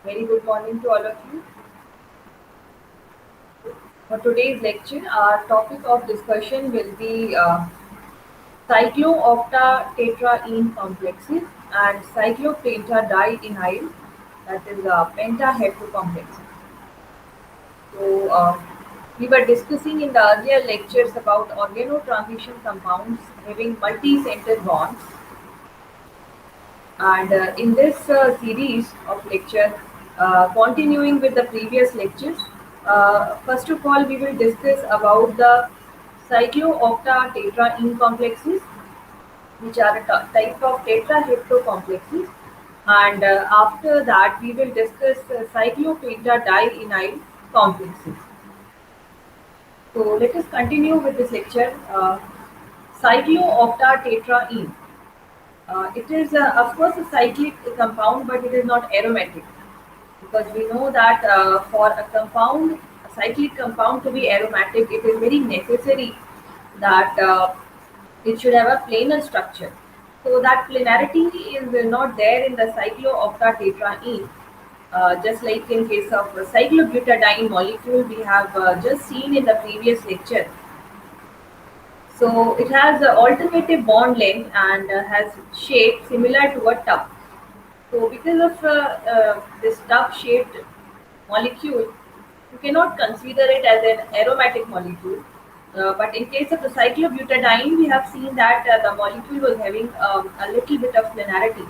Very good morning to all of you. For today's lecture, our topic of discussion will be cyclooctatetraene complexes and cyclopentadienyl, that is pentaheptacomplexes. So, we were discussing in the earlier lectures about organotransition compounds having multi-center bonds. And in this series of lecture, continuing with the previous lectures, first of all, we will discuss about the cyclooctatetraene complexes, which are a type of tetraheptocomplexes. And after that, we will discuss cyclopentadienyl complexes. So let us continue with this lecture. Cyclooctatetraene. It is, of course, a cyclic compound, but it is not aromatic because we know that for a cyclic compound to be aromatic, it is very necessary that it should have a planar structure. So that planarity is not there in the cyclooctatetraene. Just like in case of cyclobutadiene molecule, we have just seen in the previous lecture. So it has an alternative bond length and has shape similar to a tub. So because of this tub-shaped molecule, you cannot consider it as an aromatic molecule. But in case of the cyclobutadiene, we have seen that the molecule was having a little bit of planarity.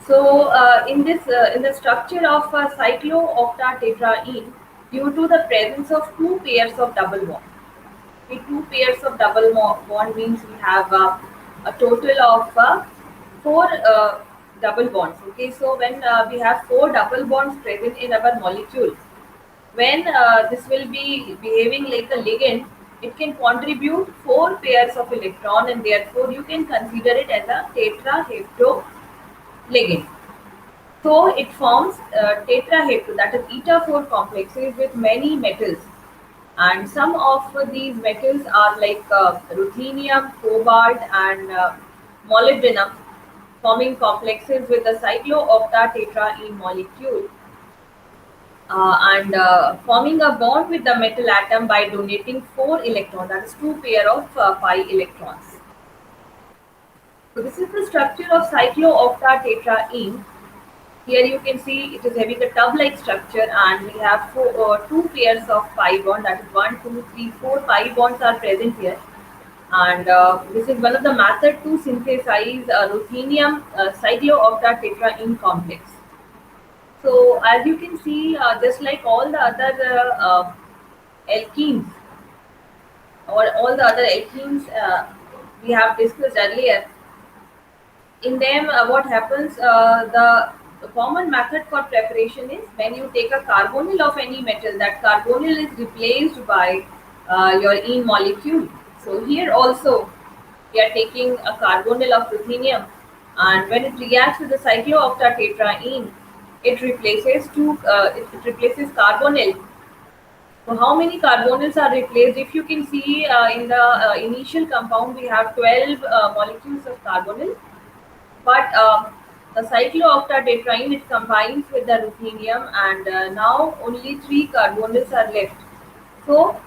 So in the structure of cyclooctatetraene, due to the presence of two pairs of double bond, the two pairs of bond means we have a total of four double bonds. Okay, so when we have four double bonds present in our molecule, when this will be behaving like a ligand, it can contribute four pairs of electron, and therefore you can consider it as a tetrahepto ligand. So it forms tetrahepto, that is eta 4 complexes with many metals, and some of these metals are like ruthenium, cobalt, and molybdenum, forming complexes with the cyclooctatetraene molecule and forming a bond with the metal atom by donating four electrons, that is two pair of pi electrons. So this is the structure of cyclooctatetraene. Here you can see it is having a tub-like structure, and we have two pairs of pi bond, that is 1, 2, 3, 4 pi bonds are present here. And this is one of the method to synthesize ruthenium cyclooctatetraene complex. So as you can see, just like all the other alkenes or all the other alkenes we have discussed earlier, in them what happens, the common method for preparation is when you take a carbonyl of any metal, that carbonyl is replaced by your ene molecule. So here also we are taking a carbonyl of ruthenium, and when it reacts with the cyclooctatetraene, it replaces carbonyl. So how many carbonyls are replaced? If you can see in the initial compound, we have 12 molecules of carbonyl, but the cyclooctatetraene, it combines with the ruthenium, and now only three carbonyls are left. So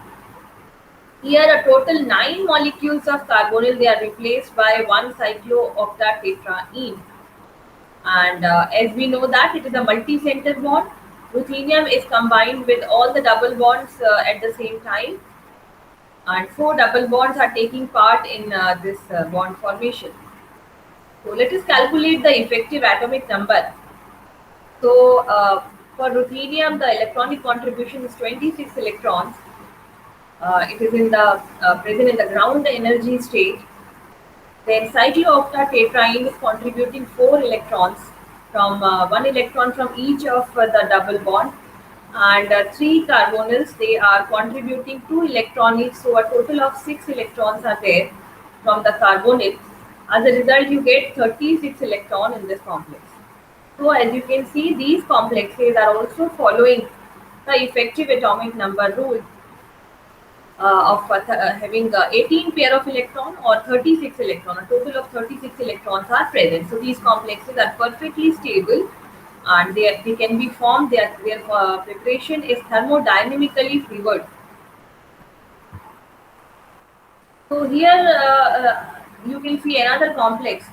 here a total nine molecules of carbonyl, they are replaced by one cyclooctatetraene. And as we know that it is a multi-center bond, ruthenium is combined with all the double bonds at the same time, and four double bonds are taking part in this bond formation. So let us calculate the effective atomic number. So for ruthenium, the electronic contribution is 26 electrons. It is in the present in the ground energy state. Then cyclooctatetraene is contributing 4 electrons, from one electron from each of the double bond, and three carbonyls, they are contributing 2 electrons each. So a total of 6 electrons are there from the carbonyl. As a result, you get 36 electrons in this complex. So as you can see, these complexes are also following the effective atomic number rule of having 18 pair of electron or 36 electron. A total of 36 electrons are present. So these complexes are perfectly stable and they can be formed. Their preparation is thermodynamically favored. So here you can see another complex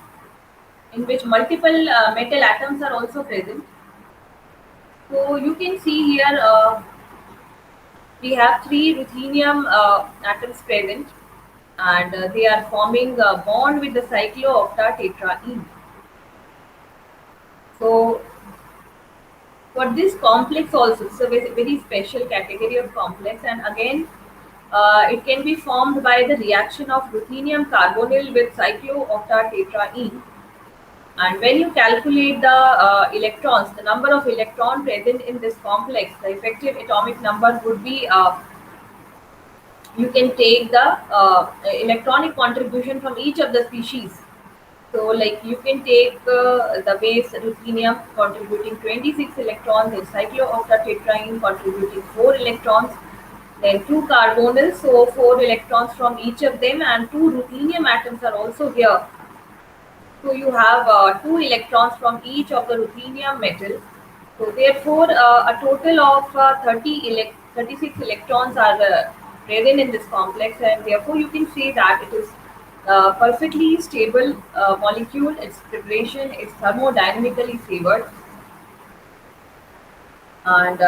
in which multiple metal atoms are also present. So you can see here we have three ruthenium atoms present, and they are forming a bond with the cyclooctatetraene. So for this complex also, it's a very special category of complex, and again it can be formed by the reaction of ruthenium carbonyl with cyclooctatetraene. And when you calculate the electrons, the number of electrons present in this complex, the effective atomic number would be, you can take the electronic contribution from each of the species. So, like you can take the base ruthenium contributing 26 electrons, then cyclooctatetraene contributing 4 electrons, then two carbonyls, so 4 electrons from each of them, and two ruthenium atoms are also here. So you have two electrons from each of the ruthenium metal. So therefore, a total of 36 electrons are present in this complex, and therefore you can say that it is perfectly stable molecule. Its preparation is thermodynamically favored, and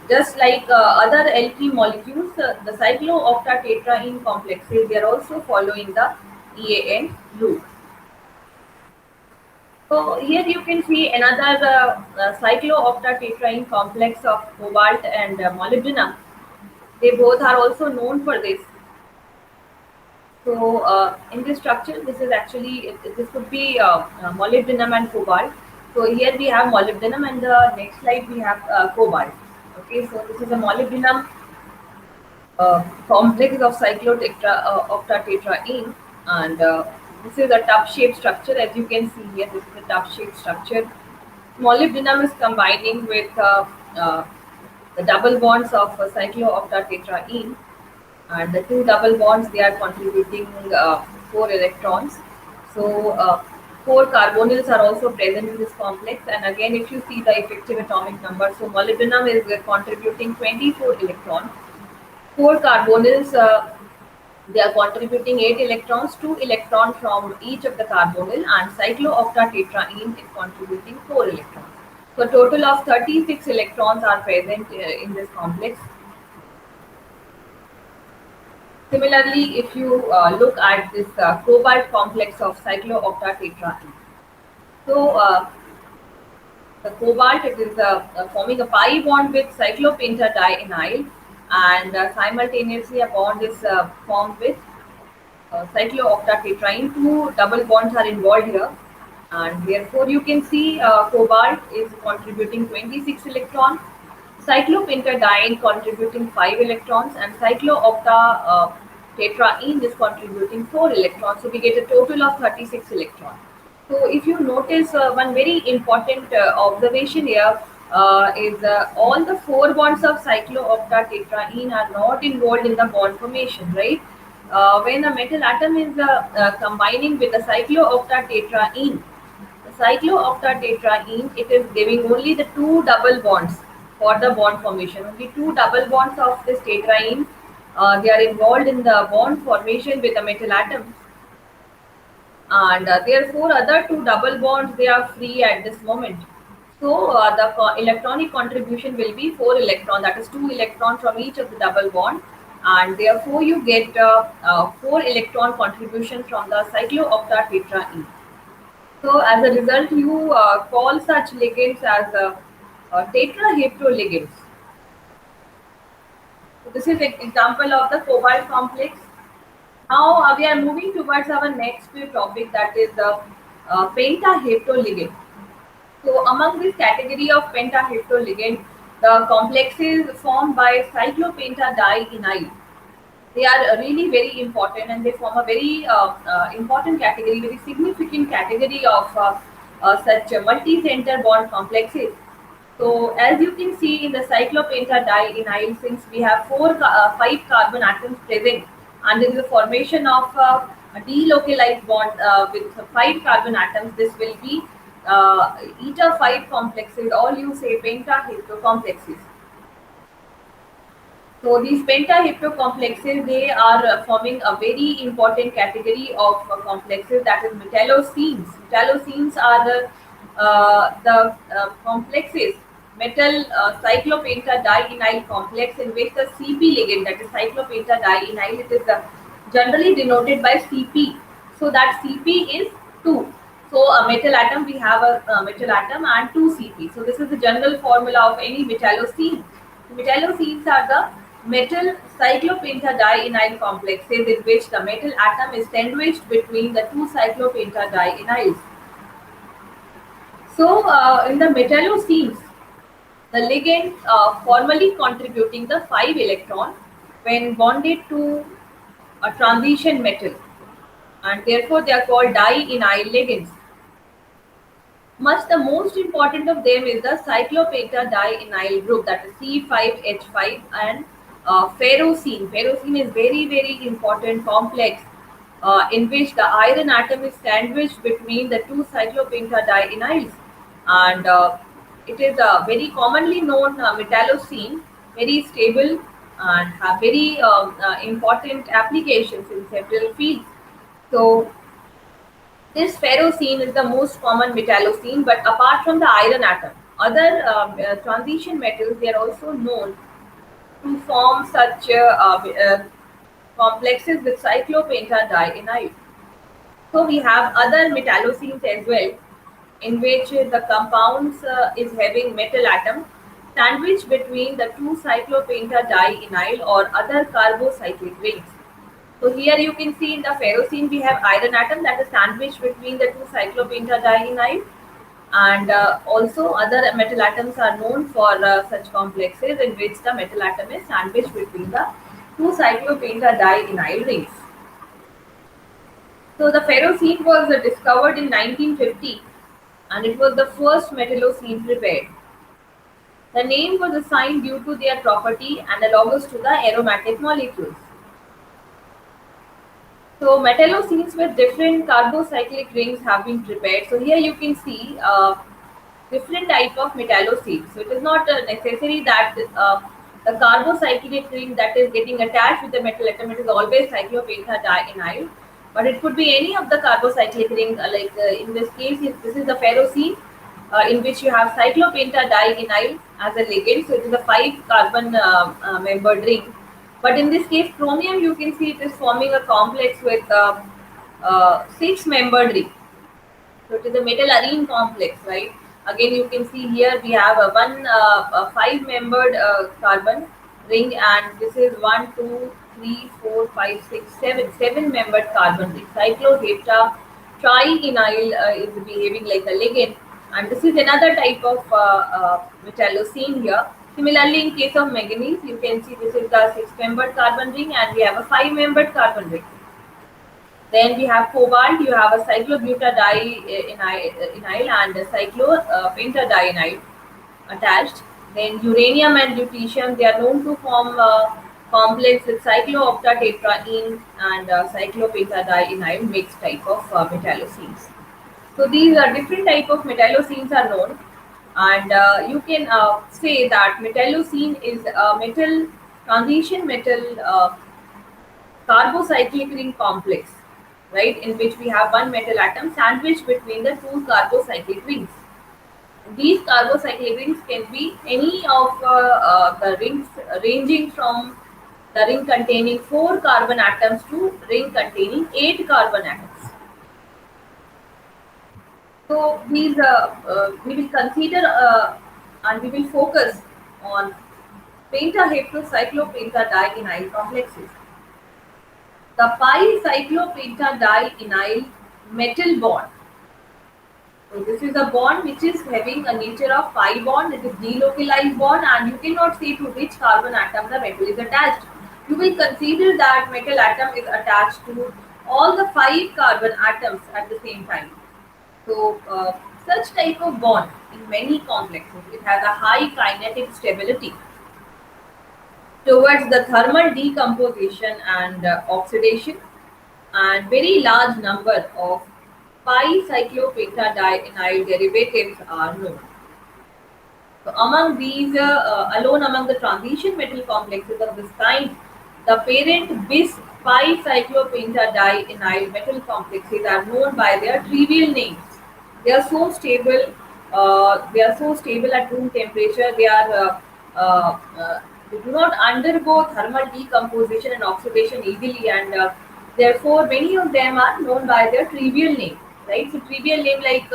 just like other alkene molecules, the cyclooctatetraene complexes, they are also following the EAN loop. So here you can see another cyclooctatetraene complex of cobalt and molybdenum. They both are also known for this. So in this structure, this is actually this could be molybdenum and cobalt. So here we have molybdenum, and the next slide we have cobalt. Okay, so this is a molybdenum complex of cyclooctatetraene, and this is a tub-shaped structure. As you can see here, this is a tub-shaped structure. Molybdenum is combining with the double bonds of cyclooctatetraene, and the two double bonds, they are contributing 4 electrons. So 4 carbonyls are also present in this complex, and again if you see the effective atomic number, so molybdenum is contributing 24 electrons. 4 carbonyls, they are contributing 8 electrons, 2 electrons from each of the carbonyl, and cyclooctatetraene is contributing 4 electrons. So a total of 36 electrons are present in this complex. Similarly, if you look at this cobalt complex of cyclooctatetraene, so the cobalt, it is forming a pi bond with cyclopentadienyl, and simultaneously a bond is formed with cyclooctatetraene. Two double bonds are involved here, and therefore you can see cobalt is contributing 26 electrons, cyclopentadiene contributing 5 electrons, and cyclooctatetraene is contributing 4 electrons. So we get a total of 36 electrons. So if you notice, one very important observation here is all the 4 bonds of cyclooctatetraene are not involved in the bond formation, right? When a metal atom is combining with a cyclooctatetraene, the cyclooctatetraene, it is giving only the two double bonds for the bond formation. Only two double bonds of this tetraene, they are involved in the bond formation with the metal atom, and therefore other two double bonds, they are free at this moment. So the electronic contribution will be 4 electron, that is 2 electrons from each of the double bond, and therefore you get 4 electron contribution from the cyclooctatetraene. So as a result, you call such ligands as tetraheptaligands. So this is an example of the cobalt complex. Now we are moving towards our next topic, that is the pentaheptoligand. So among this category of pentaheptoligand, the complexes formed by cyclopentadienyl, they are really very important, and they form a very important category, very significant category of such multi-center bond complexes. So as you can see in the cyclopentadienyl, since we have 5 carbon atoms present, and there is a formation of a delocalized bond with 5 carbon atoms, this will be eta 5 complexes, or you say pentahepto complexes. So these pentahepto complexes, they are forming a very important category of complexes, that is metallocenes. Metallocenes are the complexes, metal cyclopentadienyl complex, in which the CP ligand, that is cyclopentadienyl, it is generally denoted by CP. So that CP is 2. So a metal atom, we have a metal atom and 2 CP. So this is the general formula of any metallocene. Metallocenes are the metal cyclopentadienyl complexes, in which the metal atom is sandwiched between the two cyclopentadienyls. So in the metallocenes, the ligand formally contributing the 5 electron when bonded to a transition metal, and therefore they are called dienyl ligands. Much the most important of them is the cyclopentadienyl group, that is C5H5, and ferrocene. Ferrocene is very important complex, in which the iron atom is sandwiched between the two cyclopentadienyls, and it is a very commonly known metallocene, very stable, and have very important applications in several fields. So this ferrocene is the most common metallocene, but apart from the iron atom, other transition metals, they are also known to form such complexes with cyclopentadienyl. So we have other metallocenes as well, in which the compounds is having metal atom sandwiched between the two cyclopentadienyl or other carbocyclic rings. So here you can see in the ferrocene we have iron atom that is sandwiched between the two cyclopentadienyl, and also other metal atoms are known for such complexes in which the metal atom is sandwiched between the two cyclopentadienyl rings. So the ferrocene was discovered in 1950, and it was the first metallocene prepared. The name was assigned due to their property analogous to the aromatic molecules. So metallocenes with different carbocyclic rings have been prepared. So here you can see different type of metallocenes. So it is not necessary that the carbocyclic ring that is getting attached with the metal atom, it is always cyclopentadienyl, but it could be any of the carbocyclic ring. In this case, if this is the ferrocene, in which you have cyclopentadienyl as a ligand. So it is a 5-carbon membered ring. But in this case, chromium, you can see it is forming a complex with 6-membered ring. So it is a metal arene complex, right? Again, you can see here we have a 5-membered carbon ring, and this is 1, 2, 3, 4, 5, 6, 7, 7-membered carbon ring. Cyclohepta trienyl is behaving like a ligand, and this is another type of metallocene here. Similarly, in case of manganese, you can see this is the 6-membered carbon ring, and we have a 5-membered carbon ring. Then we have cobalt, you have a cyclobutadienyl and a cyclopentadienyl attached. Then uranium and lutetium, they are known to form complex with cyclooctatetraene and cyclopentadienyl mixed type of metallocenes. So these are different type of metallocenes are known, and you can say that metallocene is a metal transition metal carbocyclic ring complex, right, in which we have one metal atom sandwiched between the two carbocyclic rings. These carbocyclic rings can be any of the rings, ranging from the ring containing 4 carbon atoms to ring containing 8 carbon atoms. So these we will consider and we will focus on pentaheptocyclopentadienyl complexes. The pi-cyclopentadienyl metal bond. So this is a bond which is having a nature of pi bond. It is delocalized bond, and you cannot say to which carbon atom the metal is attached. You will consider that metal atom is attached to all the 5 carbon atoms at the same time. So such type of bond in many complexes, it has a high kinetic stability towards the thermal decomposition and oxidation, and very large number of pi-cyclopentadienyl derivatives are known. So among these, alone among the transition metal complexes of this kind, the parent bis pi-cyclopentadienyl metal complexes are known by their trivial names. They are so stable. They are so stable at room temperature. Uh, uh, they do not undergo thermal decomposition and oxidation easily, and therefore many of them are known by their trivial name. Right. So trivial name like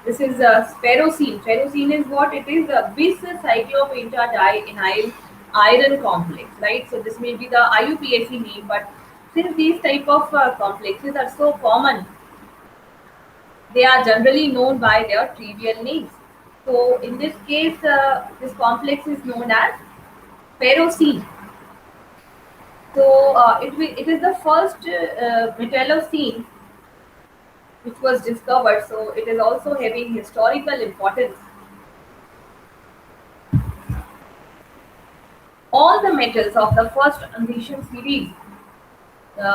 this is sferrocene. Ferrocene is what it is, bis cyclopentadienyl iron complex. Right. So this may be the IUPAC name, but since these type of complexes are so common, they are generally known by their trivial names. So in this case, this complex is known as ferrocene. So it is the first metallocene which was discovered. So it is also having historical importance. All the metals of the first transition series,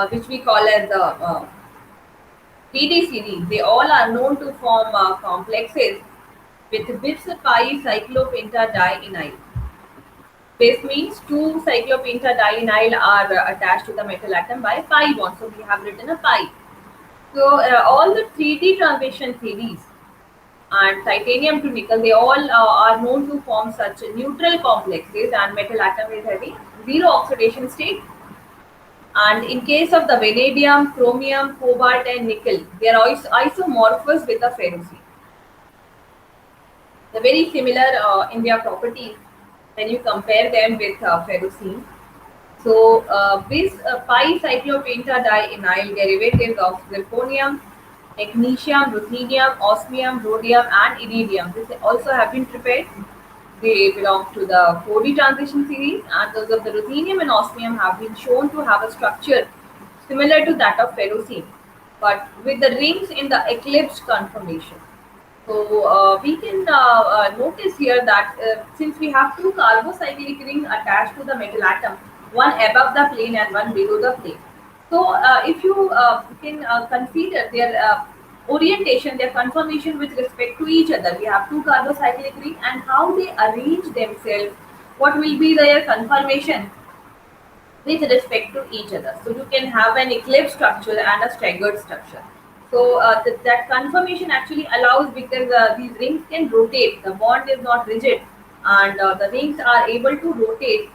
which we call as the PD series, they all are known to form complexes with bis pi cyclopentadienyl. This means two cyclopentadienyl are attached to the metal atom by pi bond. So we have written a pi. So all the 3D transition series and titanium to nickel, they all are known to form such neutral complexes, and metal atom is having zero oxidation state. And in case of the vanadium, chromium, cobalt, and nickel, they are isomorphous with the ferrocene. They're very similar in their properties when you compare them with ferrocene. So, this pi-cyclopentadienyl derivatives of zirconium, technetium, ruthenium, osmium, rhodium, and iridium. This also have been prepared. They belong to the 4D transition series, and those of the ruthenium and osmium have been shown to have a structure similar to that of ferrocene, but with the rings in the eclipsed conformation. So we can notice here that since we have two carbocyclic rings attached to the metal atom, one above the plane and one below the plane. So if you can consider their orientation, their conformation with respect to each other, we have two carbocyclic rings and how they arrange themselves, what will be their conformation with respect to each other. So you can have an eclipse structure and a staggered structure. So that conformation actually allows, because these rings can rotate. The bond is not rigid, and the rings are able to rotate.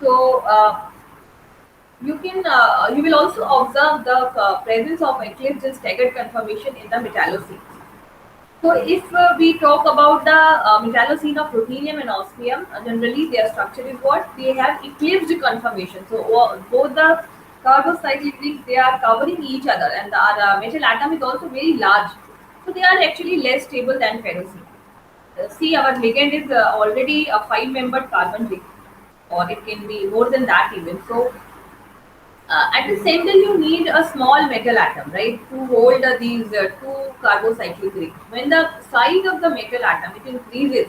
So you will also observe the presence of eclipse and staggered conformation in the metallocene. So if we talk about the metallocene of ruthenium and osmium, generally their structure is what? They have eclipsed conformation. So both the carbocyclic rings, they are covering each other, and our metal atom is also very large. So they are actually less stable than ferrocene. See, our ligand is already a 5-membered carbon ring, or it can be more than that even. So at the center, you need a small metal atom, right, to hold these two carbocyclic rings. When the size of the metal atom it increases,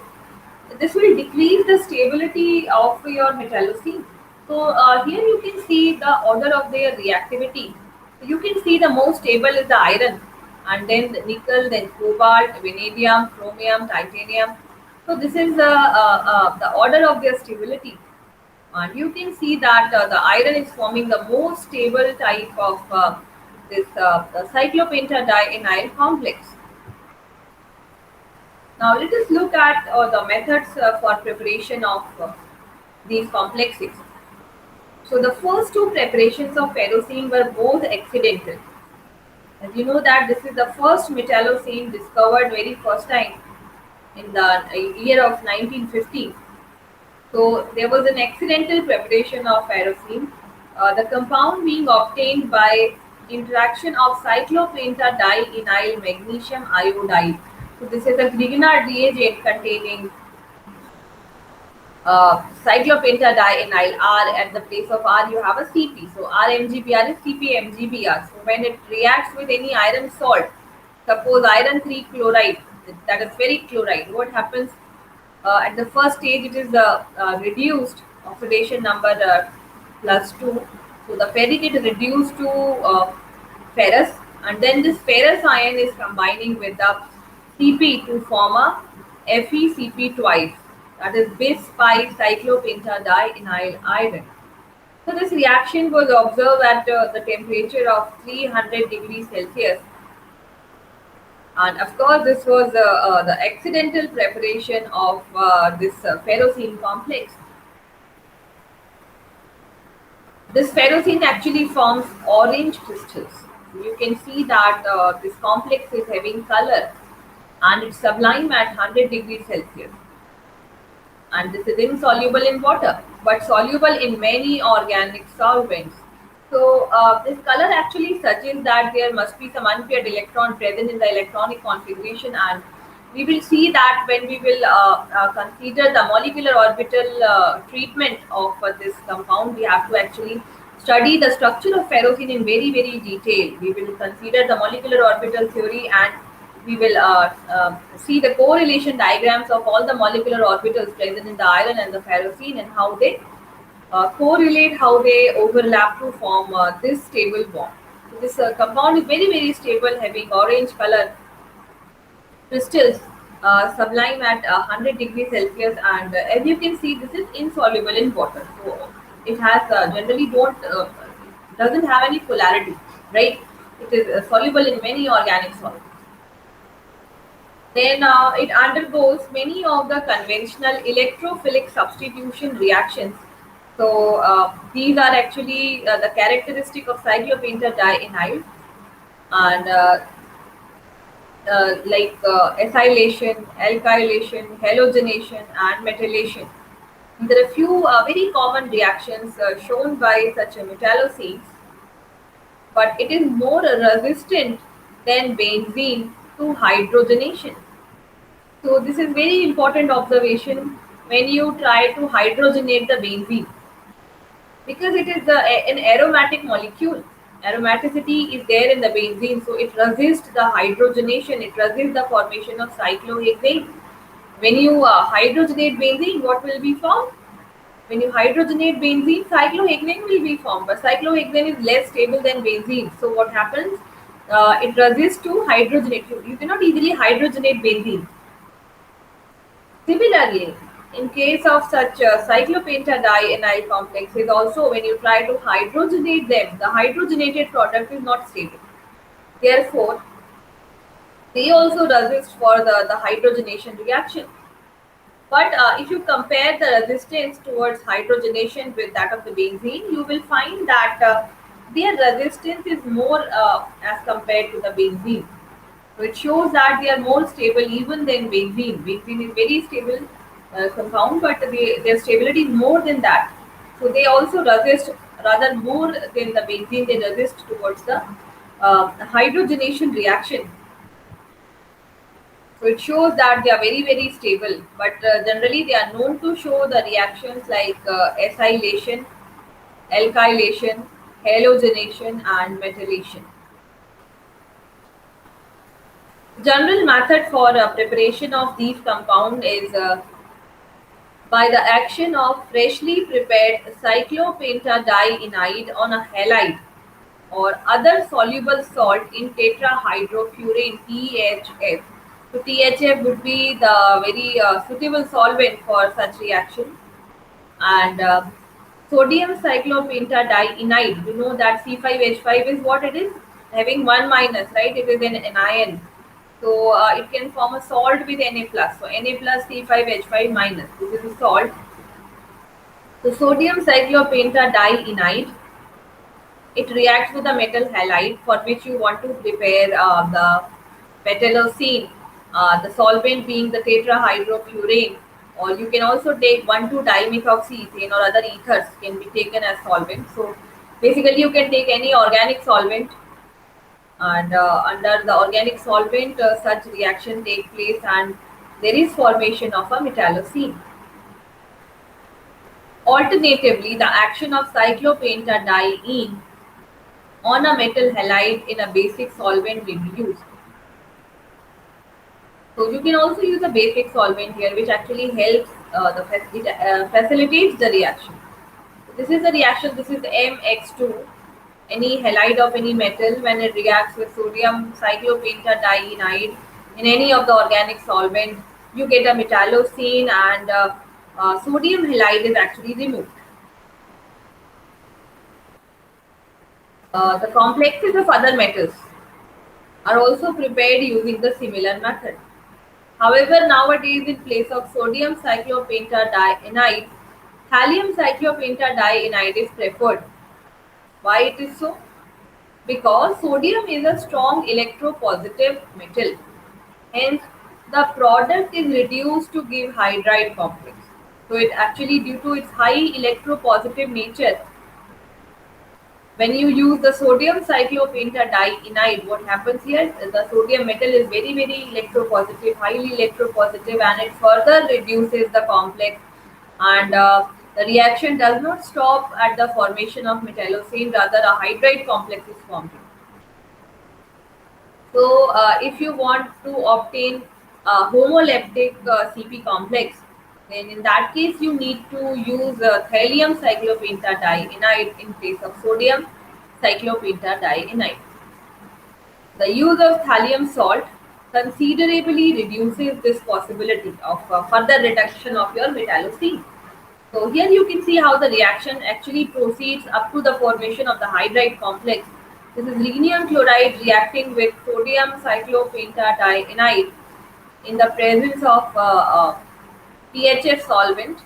this will decrease the stability of your metallocene. So here you can see the order of their reactivity. So you can see the most stable is the iron, and then the nickel, then cobalt, vanadium, chromium, titanium. So this is the order of their stability. And you can see that the iron is forming the most stable type of this the cyclopentadienyl complex. Now let us look at the methods for preparation of these complexes. So the first two preparations of ferrocene were both accidental. As you know that this is the first metallocene discovered very first time in the year of 1950. So there was an accidental preparation of ferrocene, the compound being obtained by interaction of cyclopentadienyl magnesium iodide. So this is a Grignard reagent containing cyclopentadienyl R. At the place of R you have a Cp. So RMgBr is CpMgBr. So when it reacts with any iron salt, suppose iron 3 chloride, that is ferric chloride, what happens? At the first stage, it is reduced oxidation number +2. So the ferric is reduced to ferrous, and then this ferrous ion is combining with the Cp to form a FeCp twice, that is bis pi cyclopentadienyl iron. So this reaction was observed at the temperature of 300 degrees Celsius, and of course this was the accidental preparation of this ferrocene complex. This ferrocene actually forms orange crystals. You can see that this complex is having color and it's sublime at 100 degrees Celsius. And this is insoluble in water but soluble in many organic solvents. So this color actually suggests that there must be some unpaired electron present in the electronic configuration, and we will see that when we will consider the molecular orbital treatment of this compound. We have to actually study the structure of ferrocene in very detail. We will consider the molecular orbital theory, and we will see the correlation diagrams of all the molecular orbitals present in the iron and the ferrocene, and how they correlate, how they overlap to form this stable bond. So this compound is very stable, having orange color crystals, sublime at 100 degrees Celsius, and as you can see, this is insoluble in water. So it has generally don't doesn't have any polarity, right? It is soluble in many organic solids. Then it undergoes many of the conventional electrophilic substitution reactions. So these are actually the characteristic of cyclopentadienyl, and like acylation, alkylation, halogenation, and metallation. There are a few very common reactions shown by such a metallocenes, but it is more resistant than benzene to hydrogenation. So this is very important observation when you try to hydrogenate the benzene, because it is an aromatic molecule. Aromaticity is there in the benzene, so it resists the hydrogenation, it resists the formation of cyclohexane. When you hydrogenate benzene, what will be formed? When you hydrogenate benzene, cyclohexane will be formed, but cyclohexane is less stable than benzene. So what happens? It resists to hydrogenate. You cannot easily hydrogenate benzene. Similarly, in case of such cyclopentadienyl complexes, also when you try to hydrogenate them, the hydrogenated product is not stable. Therefore, they also resist for the hydrogenation reaction. But if you compare the resistance towards hydrogenation with that of the benzene, you will find that their resistance is more as compared to the benzene. So it shows that they are more stable even than benzene. Benzene is very stable compound, but their stability is more than that. So they also resist rather more than the benzene. They resist towards the hydrogenation reaction. So it shows that they are very stable, but generally they are known to show the reactions like acylation, alkylation, halogenation, and metallation. General method for preparation of these compound is by the action of freshly prepared cyclopentadienide on a halide or other soluble salt in tetrahydrofurane THF. So THF would be the very suitable solvent for such reaction. And sodium cyclopentadienide, you know that C5H5 is what it is, having 1 minus, right? It is an ion. So it can form a salt with Na plus. So Na plus C5H5 minus. This is a salt. So sodium cyclopentadienide, it reacts with a metal halide for which you want to prepare the metallocene, the solvent being the tetrahydrofurane, or you can also take 1,2-dimethoxyethane or other ethers can be taken as solvent. So basically you can take any organic solvent, and under the organic solvent such reaction take place and there is formation of a metallocene. Alternatively, the action of cyclopentadiene on a metal halide in a basic solvent may be used. So you can also use a basic solvent here, which actually helps facilitates the reaction. So this is the reaction. This is MX2, any halide of any metal when it reacts with sodium cyclopentadienide in any of the organic solvent, you get a metallocene, and sodium halide is actually removed. The complexes of other metals are also prepared using the similar method. However, nowadays in place of sodium cyclopentadienide, thallium cyclopentadienide is preferred. Why it is so? Because sodium is a strong electropositive metal. Hence, the product is reduced to give hydride complex. So it actually, due to its high electropositive nature, when you use the sodium cyclopentadienide, what happens here? The sodium metal is very, very electropositive, highly electropositive, and it further reduces the complex. And the reaction does not stop at the formation of metallocene, rather a hydride complex is formed. So, if you want to obtain a homoleptic CP complex, then in that case you need to use thallium cyclopentadienide in place of sodium cyclopentadienide. The use of thallium salt considerably reduces this possibility of further reduction of your metallocene. So here you can see how the reaction actually proceeds up to the formation of the hydride complex. This is rhenium chloride reacting with sodium cyclopentadienide in the presence of PHF solvent,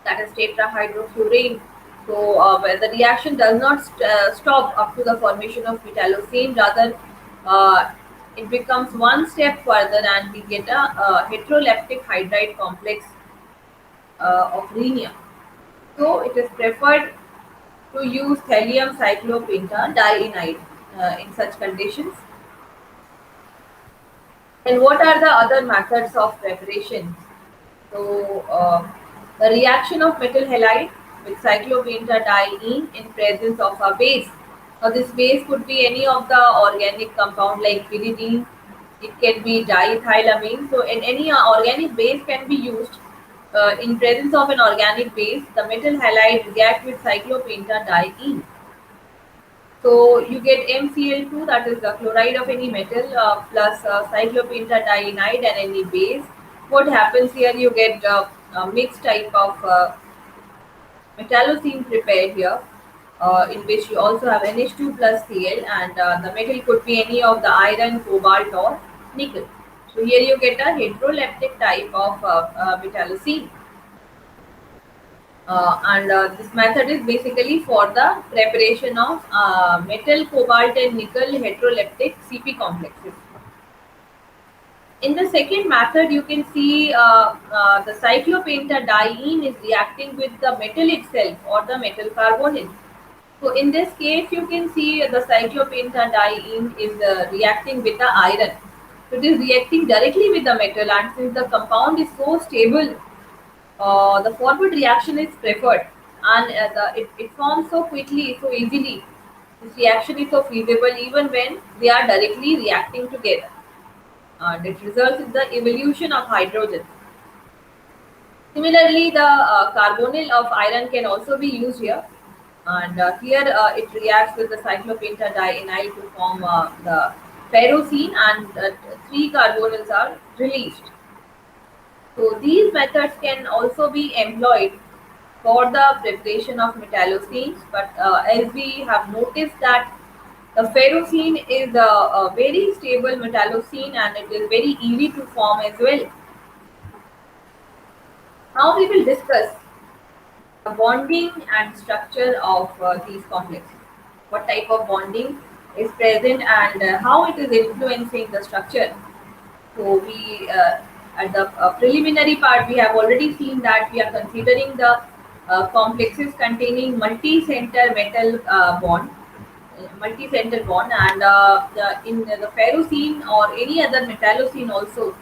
that is tetrahydrofurane. So where the reaction does not stop up to the formation of metallocene, rather uh, it becomes one step further and we get a heteroleptic hydride complex of rhenium. So it is preferred to use thallium cyclopentadienide in such conditions. And what are the other methods of preparation? So the reaction of metal halide with cyclopentadiene in presence of a base. Now this base could be any of the organic compound like pyridine. It can be diethylamine. So in any organic base can be used. In presence of an organic base, the metal halide react with cyclopentadiene. So you get MCl2, that is the chloride of any metal, plus cyclopentadienide and any base. What happens here? You get a mixed type of metallocene prepared here, in which you also have NH2 plus Cl, and the metal could be any of the iron, cobalt, or nickel. So here you get a heteroleptic type of metallocene. And this method is basically for the preparation of metal, cobalt, and nickel heteroleptic CP complexes. In the second method, you can see the cyclopentadiene is reacting with the metal itself or the metal carbonyl. So in this case, you can see the cyclopentadiene is reacting with the iron. So it is reacting directly with the metal, and since the compound is so stable, the forward reaction is preferred, and it forms so quickly, so easily. This reaction is so feasible even when they are directly reacting together, and it results in the evolution of hydrogen. Similarly, the carbonyl of iron can also be used here, and here it reacts with the cyclopentadienide to form the ferrocene, and three carbonyls are released. So these methods can also be employed for the preparation of metallocenes, but as we have noticed that the ferrocene is a very stable metallocene and it is very easy to form as well. Now we will discuss the bonding and structure of these complexes. What type of bonding is present and how it is influencing the structure. So we at the preliminary part we have already seen that we are considering the complexes containing multi-center metal multi-center bond, and in the ferrocene or any other metallocene also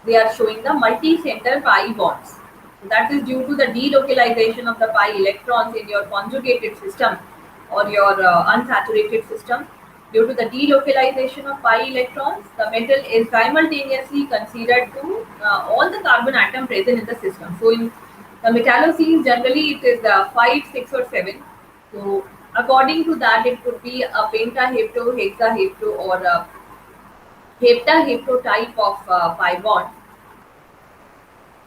they are showing the multi-center pi bonds. So that is due to the delocalization of the pi electrons in your conjugated system or your unsaturated system. Due to the delocalization of pi electrons, the metal is simultaneously considered to all the carbon atom present in the system. So in the metallocenes, generally it is 5, 6, or 7. So According to that, it could be a pentahepto, hexahepto, or a heptahepto type of pi bond.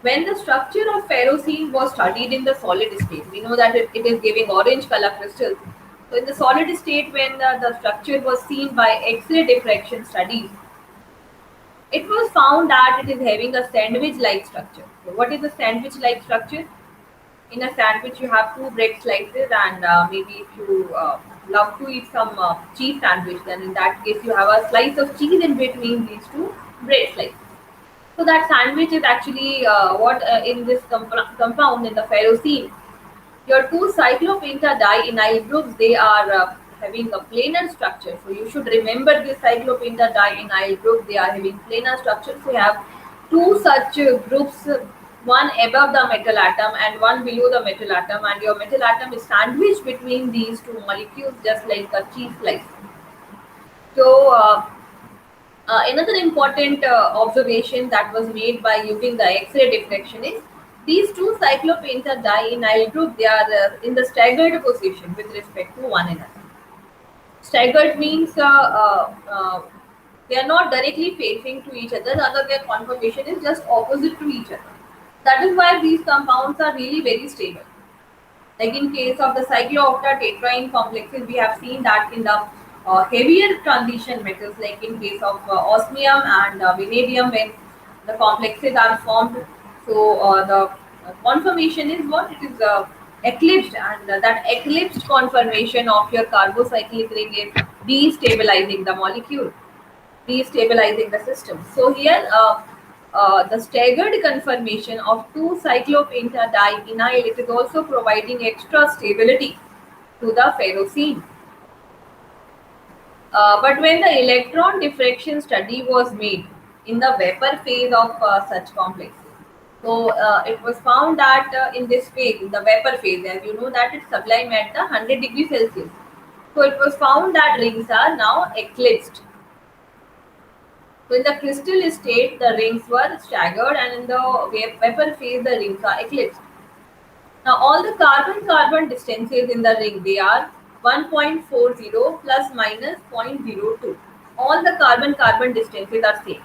When the structure of ferrocene was studied in the solid state, we know that it is giving orange color crystals. So in the solid state, when the structure was seen by X-ray diffraction studies, it was found that it is having a sandwich-like structure. So what is a sandwich-like structure? In a sandwich, you have two bread slices, and maybe if you love to eat some cheese sandwich, then in that case, you have a slice of cheese in between these two bread slices. So that sandwich is actually what in this compound in the ferrocene. Your two cyclopentadienyl groups, they are having a planar structure. So you should remember this cyclopentadienyl group. They are having planar structure. So you have two such groups, one above the metal atom and one below the metal atom, and your metal atom is sandwiched between these two molecules, just like a cheese slice. So another important observation that was made by using the X-ray diffraction is these two cyclopentadienyl group, they are in the staggered position with respect to one another. Staggered means they are not directly facing to each other, rather their conformation is just opposite to each other. That is why these compounds are really very stable. Like in case of the cyclooctatetraene complexes, we have seen that in the heavier transition metals, like in case of osmium and vanadium, when the complexes are formed, so the conformation is what? It is eclipsed, and that eclipsed conformation of your carbocyclic ring is destabilizing the molecule, destabilizing the system. So here, the staggered conformation of two cyclopentadienyl, it is also providing extra stability to the ferrocene. But when the electron diffraction study was made in the vapor phase of such complexes, so it was found that in this phase, in the vapor phase, as you know that it's sublime at the 100 degrees Celsius. So it was found that rings are now eclipsed. So in the crystal state, the rings were staggered, and in the vapor phase, the rings are eclipsed. Now all the carbon-carbon distances in the ring, they are 1.40 plus minus 0.02. All the carbon-carbon distances are same.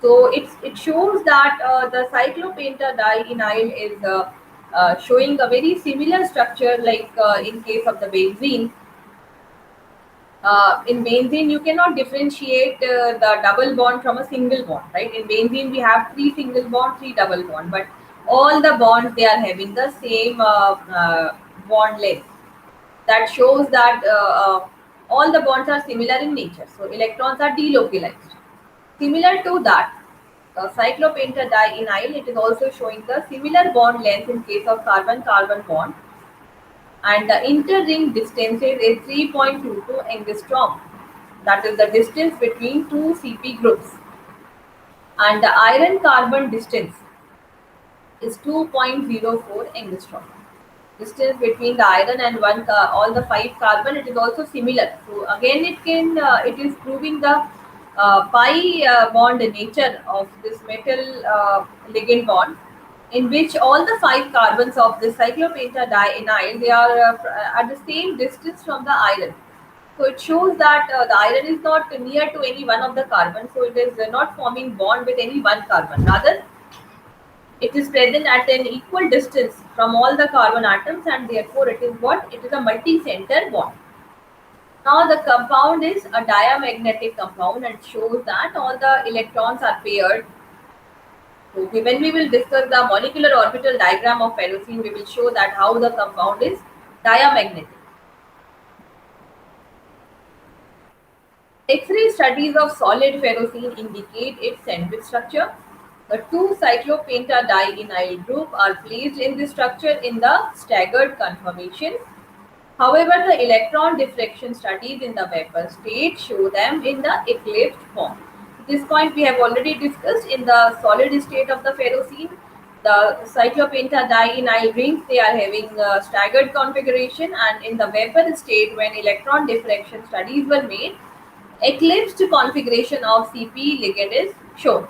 So it shows that the cyclopentadienyl is showing a very similar structure, like in case of the benzene. In benzene, you cannot differentiate the double bond from a single bond, right? In benzene, we have three single bond, three double bond, but all the bonds, they are having the same bond length. That shows that all the bonds are similar in nature. So electrons are delocalized. Similar to that, cyclopentadienyl, it is also showing the similar bond length in case of carbon-carbon bond, and the inter-ring distances is 3.22 angstrom. That is the distance between two CP groups. And the iron-carbon distance is 2.04 angstrom. Distance between the iron and all the five carbon, it is also similar. So again, it is proving the pi bond nature of this metal ligand bond, in which all the five carbons of the cyclopentadienyl, they are at the same distance from the iron. So it shows that the iron is not near to any one of the carbons, so it is not forming bond with any one carbon. Rather, it is present at an equal distance from all the carbon atoms, and therefore it is what? It is a multi-center bond. Now the compound is a diamagnetic compound and shows that all the electrons are paired. So when we will discuss the molecular orbital diagram of ferrocene, we will show that how the compound is diamagnetic. X-ray studies of solid ferrocene indicate its sandwich structure. The two cyclopentadienyl group are placed in this structure in the staggered conformation. However, the electron diffraction studies in the vapor state show them in the eclipsed form. This point we have already discussed. In the solid state of the ferrocene, the cyclopentadienyl rings, they are having a staggered configuration, and in the vapor state, when electron diffraction studies were made, eclipsed configuration of CP ligand is shown.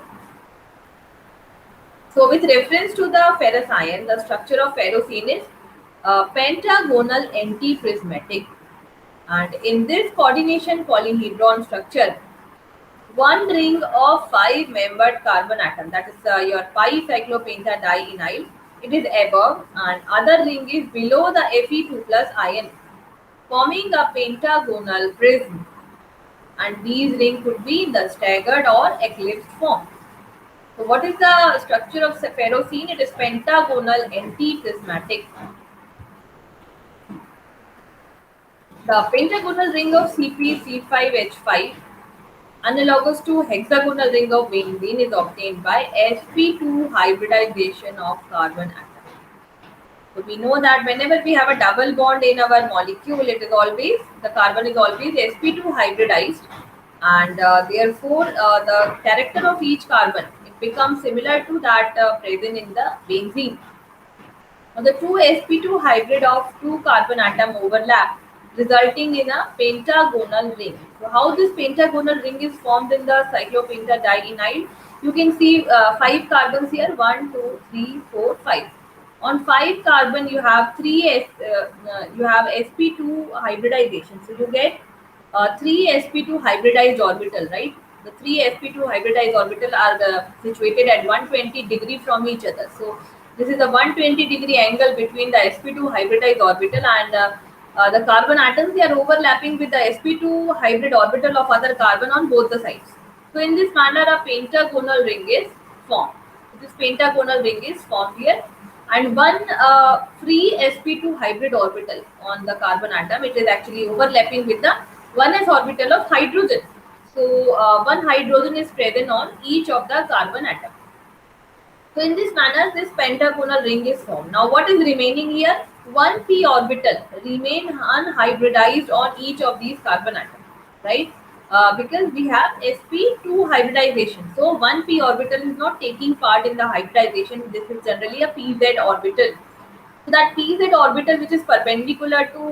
So with reference to the ferrous ion, the structure of ferrocene is pentagonal antiprismatic. And in this coordination polyhedron structure, one ring of five membered carbon atom, that is your pi cyclopentadienyl, it is above, and other ring is below the Fe2 plus ion, forming a pentagonal prism. And these rings could be in the staggered or eclipsed form. So, what is the structure of ferrocene? It is pentagonal antiprismatic. The pentagonal ring of CpC5H5, analogous to hexagonal ring of benzene, is obtained by sp2 hybridization of carbon atom. So we know that whenever we have a double bond in our molecule, it is always, the carbon is always sp2 hybridized, and therefore the character of each carbon, it becomes similar to that present in the benzene. Now the two sp2 hybrid of two carbon atom overlap, resulting in a pentagonal ring. So how this pentagonal ring is formed in the cyclopentadienyl? You can see five carbons here, 1, 2, 3, 4, 5. On 5 carbon you have you have sp2 hybridization. So you get 3 sp2 hybridized orbital, right? The 3 sp2 hybridized orbital are situated at 120 degree from each other. So this is a 120 degree angle between the sp2 hybridized orbital and the carbon atoms. They are overlapping with the sp2 hybrid orbital of other carbon on both the sides. So in this manner, a pentagonal ring is formed. This pentagonal ring is formed here, and one free sp2 hybrid orbital on the carbon atom, it is actually overlapping with the 1s orbital of hydrogen. So one hydrogen is present on each of the carbon atom. So in this manner, this pentagonal ring is formed. Now what is remaining here? One p orbital remain unhybridized on each of these carbon atoms, right? Because we have sp2 hybridization. So one p orbital is not taking part in the hybridization. This is generally a pz orbital. So that pz orbital, which is perpendicular to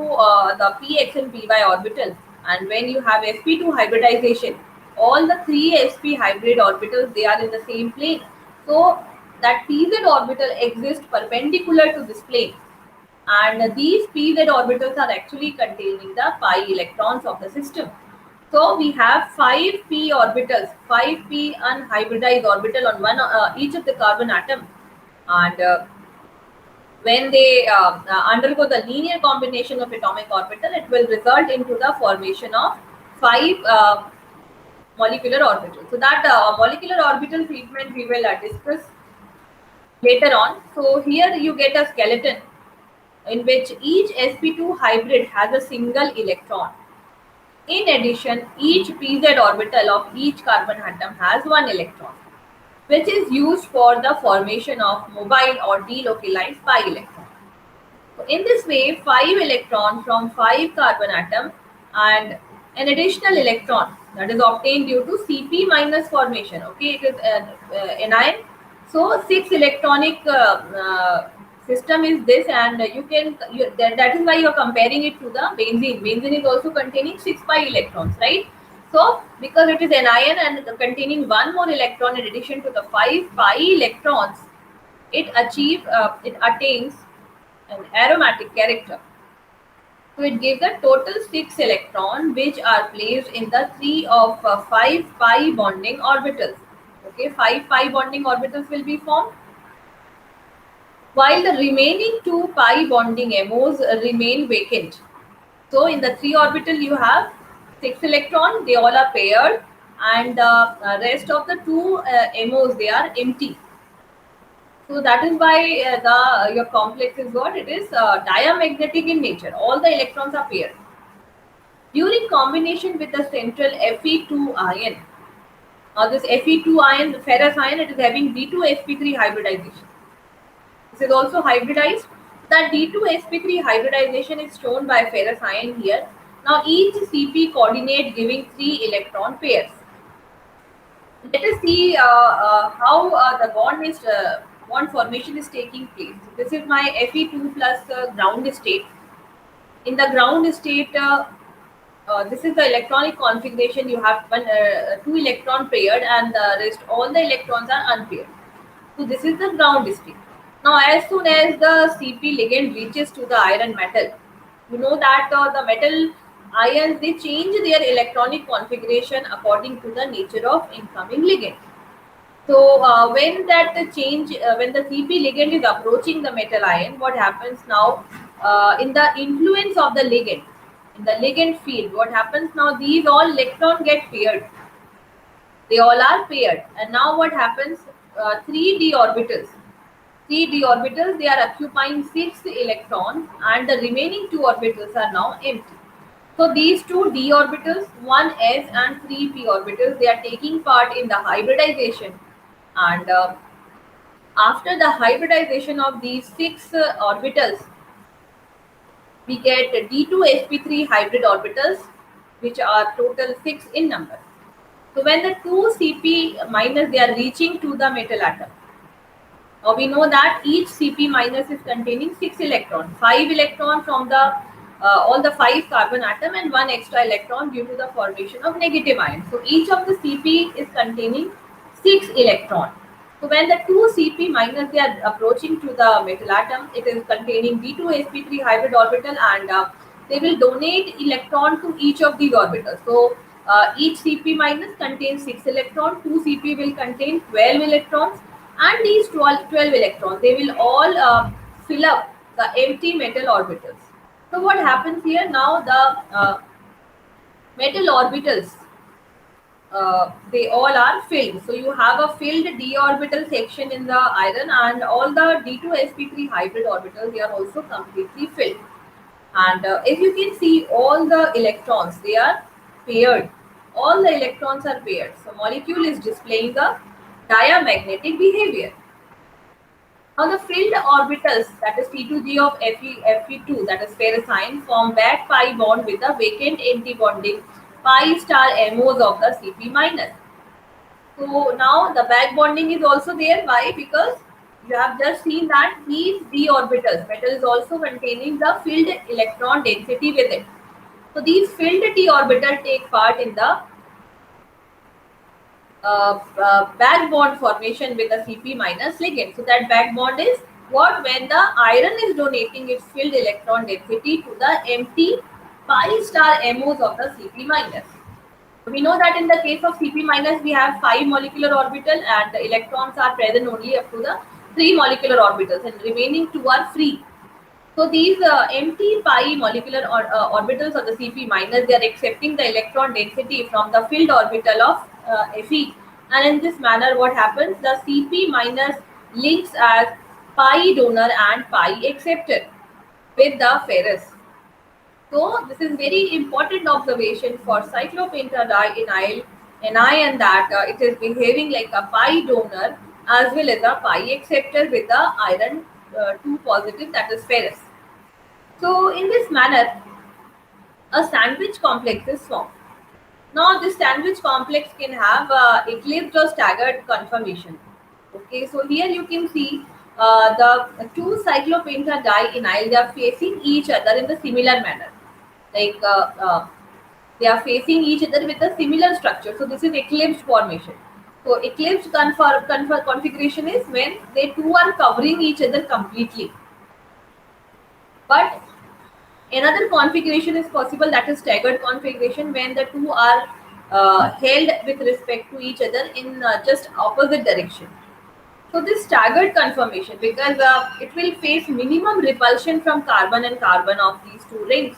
the px and py orbital, and when you have sp2 hybridization, all the three sp hybrid orbitals, they are in the same plane. So that pz orbital exists perpendicular to this plane, and these pz orbitals are actually containing the pi electrons of the system. So we have 5p orbitals, 5p unhybridized orbital on one each of the carbon atom, and when they undergo the linear combination of atomic orbital, it will result into the formation of 5 molecular orbitals. So that molecular orbital treatment we will discuss later on. So here you get a skeleton in which each sp2 hybrid has a single electron. In addition, each pz orbital of each carbon atom has one electron, which is used for the formation of mobile or delocalized pi electron. So in this way, 5 electrons from 5 carbon atom and an additional electron that is obtained due to Cp minus formation. Okay, it is anion. So 6 electronic system is this, and that is why you are comparing it to the benzene. Benzene is also containing 6 pi electrons, right? So because it is anion and containing one more electron in addition to the 5 pi electrons, it attains an aromatic character. So it gives a total 6 electrons which are placed in the 3 of 5 pi bonding orbitals. Okay, 5 pi bonding orbitals will be formed, while the remaining 2 pi bonding MOs remain vacant. So in the 3 orbital you have 6 electrons, they all are paired, and the rest of the 2 MOs, they are empty. So that is why your complex is what? It is diamagnetic in nature. All the electrons are paired. During combination with the central Fe2 ion, this Fe2 ion, the ferrous ion, it is having D2sp3 hybridization. This is also hybridized. That D2sp3 hybridization is shown by ferrous ion here. Now each Cp coordinate giving 3 electron pairs. Let us see how the bond formation is taking place. This is my Fe2 plus ground state. In the ground state, this is the electronic configuration. You have 2 electron paired, and the rest all the electrons are unpaired. So this is the ground state. Now, as soon as the Cp ligand reaches to the iron metal, you know that the metal ions, they change their electronic configuration according to the nature of incoming ligand. So when that change, when the Cp ligand is approaching the metal ion, what happens now in the influence of the ligand, in the ligand field, what happens now? These all electron get paired. They all are paired, and now what happens? Three d orbitals. Three d orbitals, they are occupying 6 electrons, and the remaining 2 orbitals are now empty. So these two d orbitals, one s and three p orbitals, they are taking part in the hybridization, and after the hybridization of these 6 orbitals, we get d2sp3 hybrid orbitals, which are total 6 in number. So when the two Cp minus, they are reaching to the metal atom, we know that each Cp minus is containing 6 electrons, 5 electrons from the all the 5 carbon atom, and one extra electron due to the formation of negative ion. So each of the Cp is containing 6 electrons. So when the two Cp minus, they are approaching to the metal atom, it is containing d2sp3 hybrid orbital, and they will donate electron to each of these orbitals. So each Cp minus contains 6 electrons, two Cp will contain 12 electrons, and these 12 electrons, they will all fill up the empty metal orbitals. So what happens here now? The metal orbitals, they all are filled. So you have a filled d orbital section in the iron, and all the d2sp3 hybrid orbitals, they are also completely filled. And as you can see, all the electrons, they are paired. All the electrons are paired. So molecule is displaying the diamagnetic behavior. Now the filled orbitals, that is P2G of Fe2, that is ferrocene, form back pi bond with the vacant anti-bonding pi star MOs of the Cp minus. So now the back bonding is also there. Why? Because you have just seen that these d orbitals, metal is also containing the filled electron density with it. So these filled d orbital take part in the back bond formation with the Cp minus ligand. So that back bond is what? When the iron is donating its filled electron density to the empty pi star MOs of the Cp minus. We know that in the case of Cp minus, we have 5 molecular orbital, and the electrons are present only up to the 3 molecular orbitals, and remaining 2 are free. So these empty pi molecular orbitals of the Cp minus, they are accepting the electron density from the filled orbital of Fe, and in this manner, what happens? The Cp minus links as pi donor and pi acceptor with the ferrous. So this is very important observation for cyclopentadienyl anion, that it is behaving like a pi donor as well as a pi acceptor with the iron 2 positive, that is ferrous. So in this manner, a sandwich complex is formed. Now this sandwich complex can have eclipsed or staggered conformation. Okay, so here you can see the two cyclopentadienyl, they are facing each other in the similar manner. Like they are facing each other with a similar structure. So this is eclipsed formation. So eclipsed configuration is when they two are covering each other completely. But another configuration is possible, that is staggered configuration, when the two are held with respect to each other in just opposite direction. So this staggered conformation, because it will face minimum repulsion from carbon and carbon of these two rings.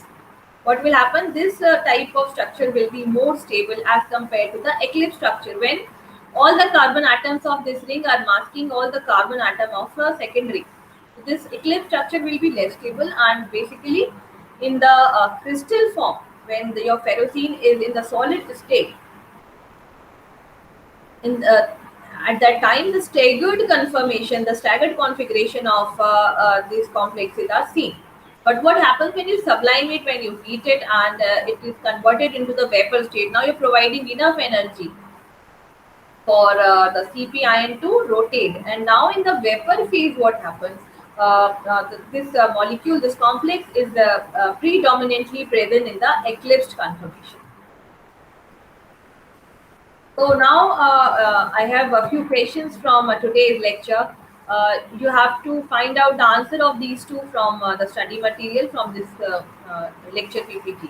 What will happen? This type of structure will be more stable as compared to the eclipse structure, when all the carbon atoms of this ring are masking all the carbon atom of a second ring. So this eclipse structure will be less stable, and basically in the crystal form, when your ferrocene is in the solid state, in at that time, the staggered conformation, the staggered configuration of these complexes are seen. But what happens when you sublime it, when you heat it, and it is converted into the vapor state? Now you're providing enough energy for the Cp ion to rotate. And now in the vapor phase, what happens? This molecule, this complex is predominantly present in the eclipsed conformation. So now I have a few questions from today's lecture. You have to find out the answer of these two from the study material from this lecture PPT.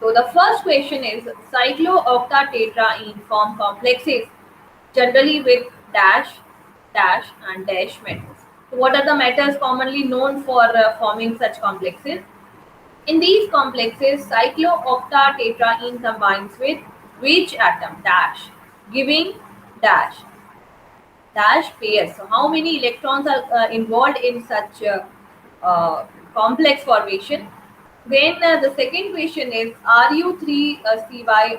So the first question is cyclooctatetraene form complexes generally with dash, dash and dash metals. So what are the metals commonly known for forming such complexes? In these complexes, cyclooctatetraene combines with which atom? Dash, giving dash pairs. So, how many electrons are involved in such complex formation? Then the second question is Ru3Cy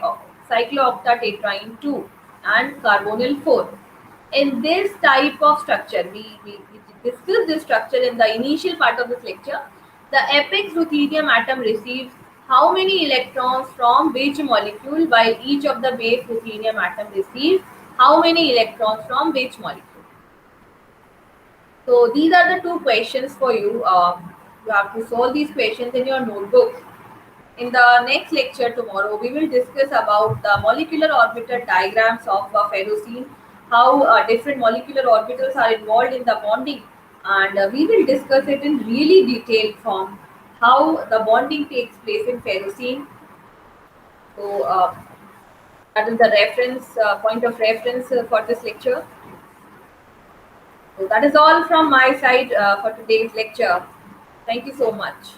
cyclooctatetraene 2 and carbonyl 4. In this type of structure, we discussed this structure in the initial part of this lecture. The apex ruthenium atom receives how many electrons from which molecule, while each of the base ruthenium atom receives how many electrons from which molecule. So these are the two questions for you. You have to solve these questions in your notebooks. In the next lecture tomorrow, we will discuss about the molecular orbital diagrams of ferrocene, how different molecular orbitals are involved in the bonding, and we will discuss it in really detailed form, how the bonding takes place in ferrocene. So that is the reference point of reference for this lecture. So that is all from my side for today's lecture. Thank you so much.